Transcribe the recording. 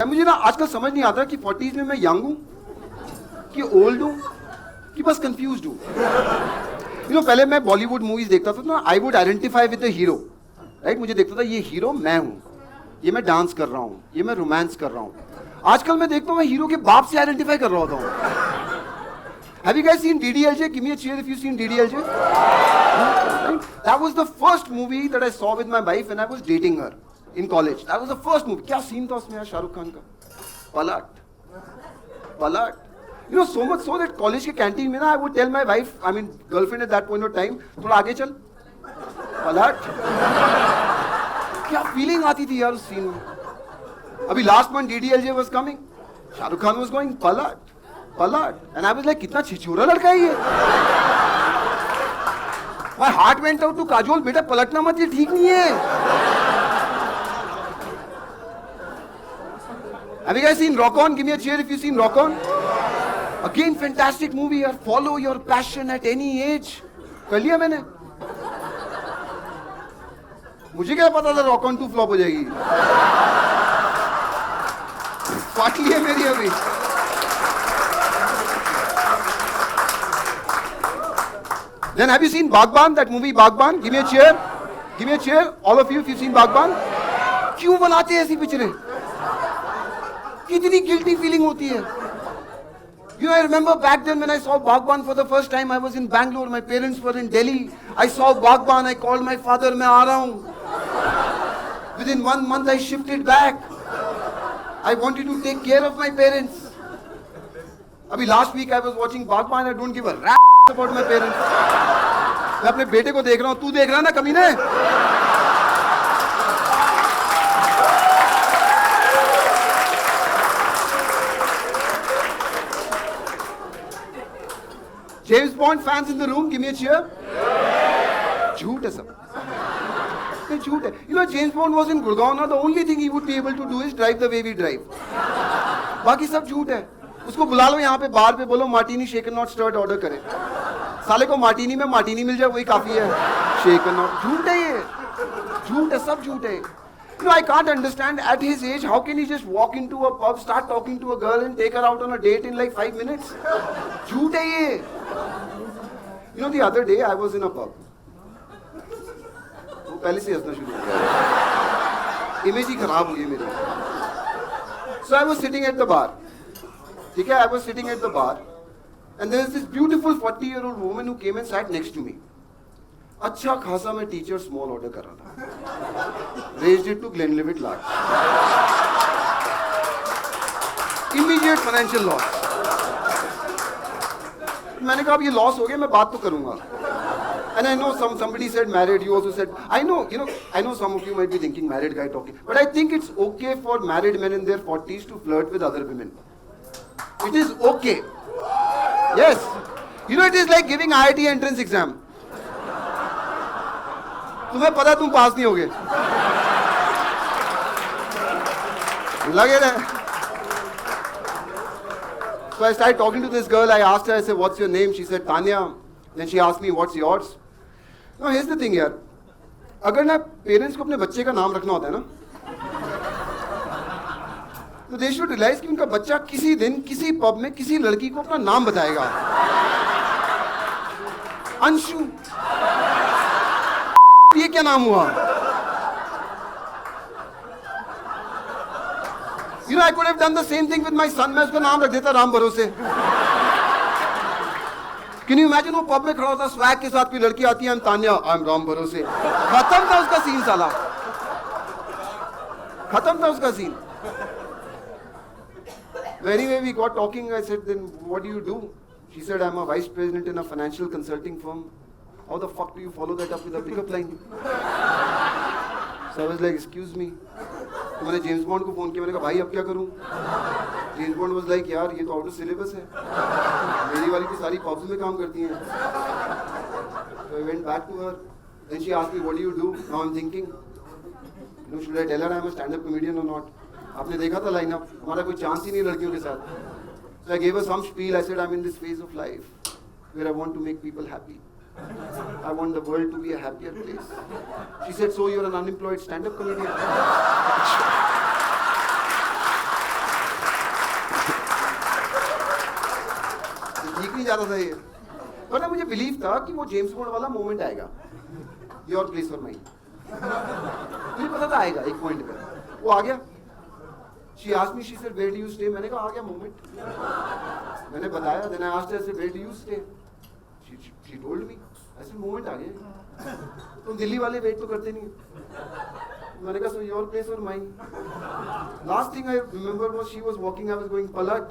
अब मुझे ना आजकल समझ नहीं आता कि 40s में मैं यंग हूँ कि ओल्ड हूँ कि बस कंफ्यूज्ड हूँ। पहले मैं बॉलीवुड मूवीज देखता था ना, I would identify with the hero, right. मुझे देखता था ये हीरो मैं हूँ, ये मैं डांस कर रहा हूँ, ये मैं रोमांस कर रहा हूँ। आजकल मैं देखता हूँ मैं हीरो के बाप से आइडेंटिफाई कर रहा होता हूँ। Have you guys seen DDLJ? Give me a cheer if you've seen DDLJ. That was the first movie that I saw with my wife when I was dating her in college. That was the first movie. क्या scene था उसमें यार शाहरुख खान का? पलट. So much so that college के canteen में ना I would tell my wife, I mean girlfriend at that point of time, थोड़ा आगे चल. पलट. क्या फीलिंग आती थी यार उस सीन में. अभी last month DDLJ was coming. Shahrukh Khan was going पलट. And I was like, कितना छिछोरा लड़का है ये. My heart went out to Kajol, बेटा पलटना मत, ये ठीक नहीं है. Have you guys seen Rock On? Give me a cheer if you've seen Rock On. Again, fantastic movie. यार, follow your passion at any age. कर लिया मैंने. मुझे क्या पता था Rock On 2 फ्लॉप हो जाएगी. पार्टी है मेरी अभी. Then have you seen Bagban, that movie Bagban? Give me a cheer. Give me a cheer. All of you if you've seen Bagban. क्यों बनाते हैं ऐसी पिक्चरें? कितनी guilty feeling होती है. I remember back then when I saw Bagban for the first time, I was in Bangalore. My parents were in Delhi. I saw Bagban. I called my father. मैं आ रहा हूँ. Within 1 month I shifted back. I wanted to take care of my parents. अभी last week I was watching Bagban. I don't give a rap about my parents. मैं अपने बेटे को देख रहा हूँ, तू देख रहा है ना कमीने? James Bond fans in the room, give me a cheer. झूठ है सब. ये झूठ है. James Bond was in Gurgaon ना, the only thing he would be able to do is drive the way we drive. बाकी सब झूठ है. उसको बुला लो यहाँ पे बार पे, बोलो martini shaken not stirred order करे. साले को मार्टिनी में मार्टिनी मिल जाए वही काफी है. शेकन नॉट. झूठ है ये. झूठ है, सब झूठ है. I can't understand at his age how can he just walk into a pub, start talking to a girl and take her out on a date in like 5 minutes. झूठ है ये. The other day I was in a pub. वो पहले से हंसना शुरू हो गया. इमेज ही खराब हुई है मेरी. So I was sitting at the bar. ठीक है, I was sitting at the bar. And there is this beautiful 40-year-old woman who came and sat next to me. अच्छा खासा मैं टीचर स्मॉल ऑर्डर कर रहा था. Raised it to Glenlivet large. Immediate financial loss. मैंने कहा अब ये लॉस हो गया, मैं बात तो करूंगा. And I know somebody said married. You also said, I know some of you might be thinking married guy talking, but I think it's okay for married men in their 40s to flirt with other women. It is okay. Yes. It is like giving IIT entrance exam. तुम्हें पता तुम पास नहीं होगे. लगे रहे. So I started talking to this girl. I asked her, I said, what's your name? She said, Tanya. Then she asked me, what's yours? Now here's the thing यार. अगर ना पेरेंट्स को अपने बच्चे का नाम रखना होता है ना, तो they should realize कि उनका बच्चा किसी दिन किसी पब में किसी लड़की को अपना नाम बताएगा. अंशु. ये क्या नाम हुआ? I could have done the same thing with my son. मैं उसका नाम रख देता राम भरोसे. Can you imagine वो पब में खड़ा होता स्वैग के साथ, कोई लड़की आती है, I'm तान्या, I'm राम भरोसे. खत्म था उसका सीन साला. खत्म था उसका scene. Anyway, we got talking. I said, then what do you do? She said, I'm a vice president in a financial consulting firm. How the fuck do you follow that up with a pickup line? So I was like, excuse me. तो मैंने James bond को phone किया. मैंने कहा भाई अब क्या करूं? जेम्स बॉन्ड वाज लाइक यार ये तो आउट ऑफ सिलेबस है. मेरी वाली तो सारी पब्स में काम करती हैं. So I went back to her. Then she asked me, what do you do? Now I'm thinking, should I tell her I'm a stand-up comedian or not? आपने देखा था लाइनअप, हमारा कोई चांस ही नहीं लड़कियों के साथ. So I gave her some spiel. I said I'm in this phase of life where I want to make people happy. I want the world to be a happier place. She said, so you're an unemployed stand-up comedian? जा रहा था ये, पर ना मुझे believe था कि वो जेम्स बॉन्ड वाला मोमेंट आएगा, योर प्लेस फॉर माई, मुझे पता था आएगा एक पॉइंट पे, वो आ गया। She asked me, she said, where do you stay? मैंने कहा आ गया मोमेंट, मैंने बताया, then I asked her, I said, where do you stay? She told me, ऐसे मोमेंट आ गया, तुम दिल्ली वाले वेट तो करते नहीं, मैंने कहा so your place or mine? Last thing I remember was she was walking, I was going पलट,